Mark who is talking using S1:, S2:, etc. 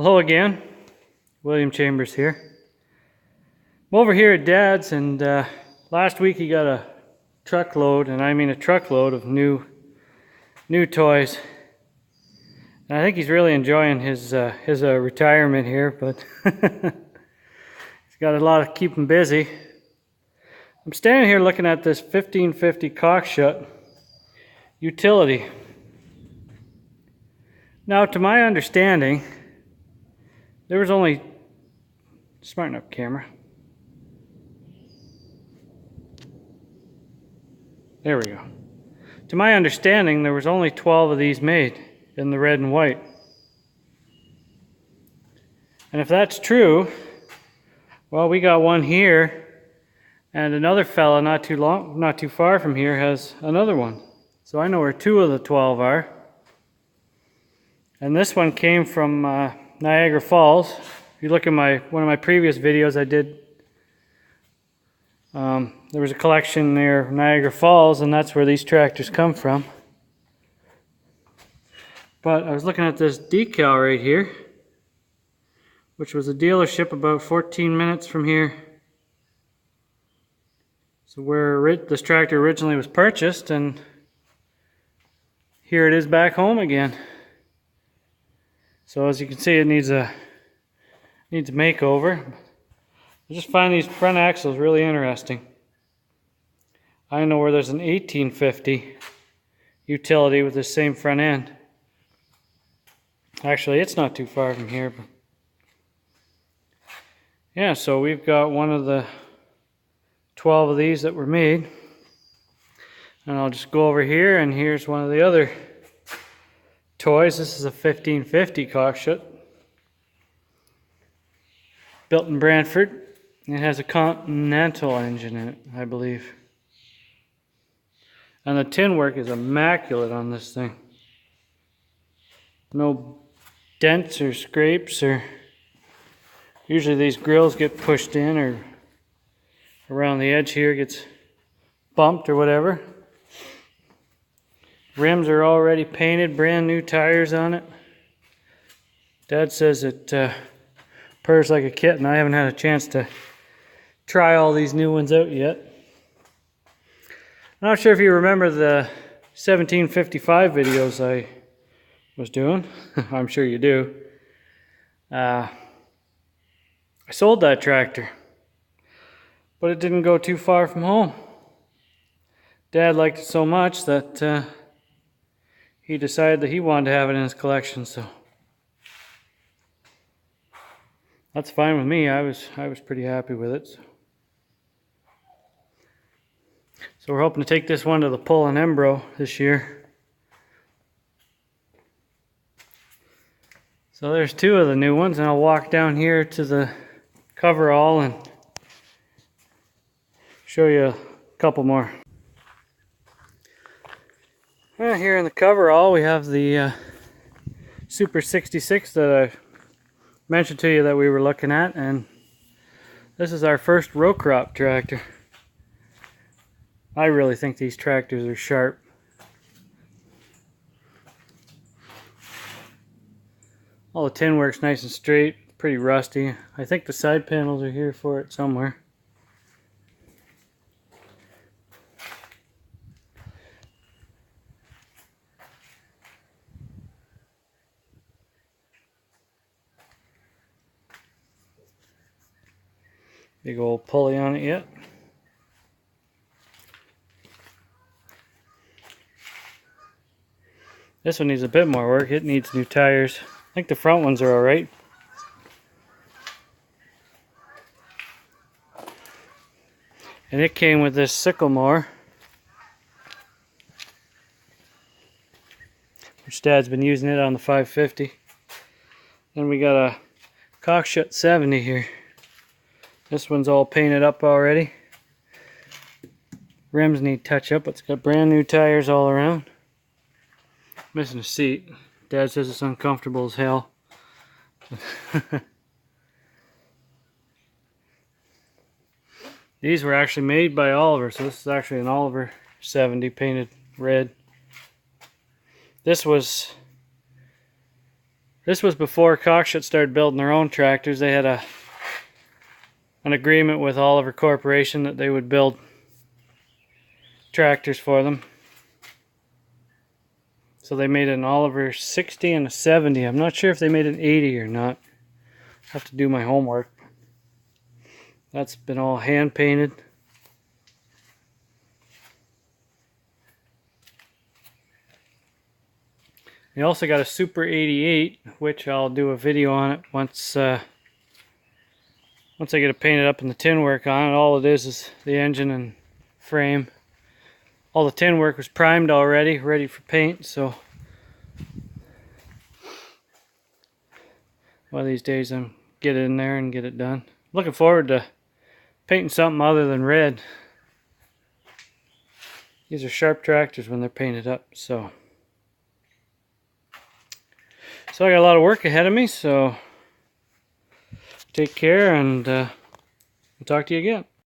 S1: Hello again, William Chambers here. I'm over here at Dad's, and last week he got a truckload, and I mean a truckload of new toys. And I think he's really enjoying his retirement here, but he's got a lot to keep him busy. I'm standing here looking at this 1550 Cockshut utility. Now, to my understanding, there was only, smarten up camera. There we go. To my understanding, there was only 12 of these made in the red and white. And if that's true, well, we got one here, and another fella not too far from here has another one. So I know where 2 of the 12 are. And this one came from Niagara Falls. If you look at one of my previous videos I did, there was a collection near Niagara Falls, and that's where these tractors come from. But I was looking at this decal right here, which was a dealership about 14 minutes from here. So where this tractor originally was purchased, and here it is back home again. So as you can see, it needs a makeover. I just find these front axles really interesting. I know where there's an 1850 utility with the same front end. Actually, it's not too far from here. But yeah, so we've got one of the 12 of these that were made. And I'll just go over here, and here's one of the other toys. This is a 1550 Cockshut, built in Brantford. It has a Continental engine in it, I believe. And the tin work is immaculate on this thing. No dents or scrapes, or usually these grills get pushed in, or around the edge here gets bumped or whatever. Rims are already painted, brand new tires on it. Dad says it purrs like a kitten. I haven't had a chance to try all these new ones out yet. I'm not sure if you remember the 1755 videos I was doing. I'm sure you do. I sold that tractor, but it didn't go too far from home. Dad liked it so much that he decided that he wanted to have it in his collection, so that's fine with me. I was pretty happy with it. So we're hoping to take this one to the pull in Embro this year. So there's 2 of the new ones, and I'll walk down here to the coverall and show you a couple more. Here in the coverall we have the Super 66 that I mentioned to you that we were looking at, and this is our first row crop tractor. I really think these tractors are sharp. All the tin work's nice and straight, pretty rusty. I think the side panels are here for it somewhere. Big old pulley on it yet. This one needs a bit more work. It needs new tires. I think the front ones are alright. And it came with this Sycamore, which Dad's been using it on the 550. Then we got a Cockshut 70 here. This one's all painted up already. Rims need touch up, but it's got brand new tires all around. Missing a seat. Dad says it's uncomfortable as hell. These were actually made by Oliver, so this is actually an Oliver 70 painted red. This This was before Cockshutt started building their own tractors. They had an agreement with Oliver Corporation that they would build tractors for them. So they made an Oliver 60 and a 70. I'm not sure if they made an 80 or not. I have to do my homework. That's been all hand painted. You also got a Super 88, which I'll do a video on it once I get it painted up and the tin work on it. All it is the engine and frame. All the tin work was primed already, ready for paint, so one of these days I'm get in there and get it done. Looking forward to painting something other than red. These are sharp tractors when they're painted up, so I got a lot of work ahead of me, so take care, and I'll talk to you again.